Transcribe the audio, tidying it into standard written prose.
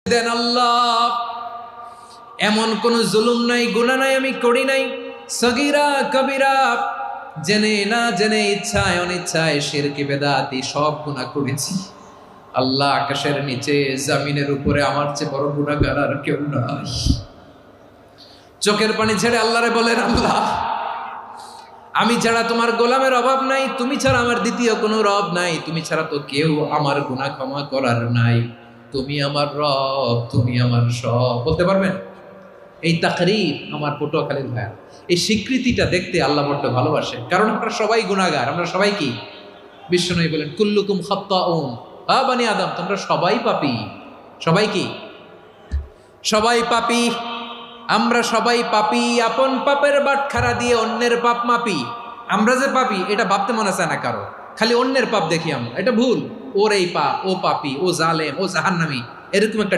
দেন আল্লাহ। এমন কোন জুলুম নাই, গুনাহ নাই আমি করি নাই, সগীরা কবিরা, জেনে না জেনে, ইচ্ছায় অনিচ্ছায়, শিরকি বেদাতি সব গুনাহ করেছি। আল্লাহ, আকাশের নিচে জমিনের উপরে আমার চেয়ে বড় গুনাহগার আর কেউ নাই। চোখের পানি ছেড়ে আল্লাহরে বলেন, আল্লাহ আমি ছাড়া তোমার গোলামের অভাব নাই, তুমি ছাড়া আমার দ্বিতীয় কোনো রব নাই, তুমি ছাড়া তো কেউ আমার গুনাহ ক্ষমা করার নাই, তুমি আমার রব, তুমি আমার সব। বলতে পারবেন? এই তাকরীর আমার পটুয়াখালীর ভাইয়া, এই স্বীকৃতিটা দেখতে আল্লাহ বড্ড ভালোবাসে, কারণ আমরা সবাই গুনাহগার। আমরা সবাই কি? বিশ্বনবী বলেন, কুল্লুকুম খাত্তাউন, বানি আদম, তোমরা সবাই পাপী। সবাই কি? সবাই পাপী। আমরা সবাই পাপী। আপন পাপের বাটখারা দিয়ে অন্যের পাপ মাপি। আমরা যে পাপী এটা ভাবতে মনে চায় না কারো, খালি অন্যের পাপ দেখি আমরা, এটা ভুল। ওর এই পাপ, ও পাপী, ও জালেম, ও জাহান্নামী, এরকম একটা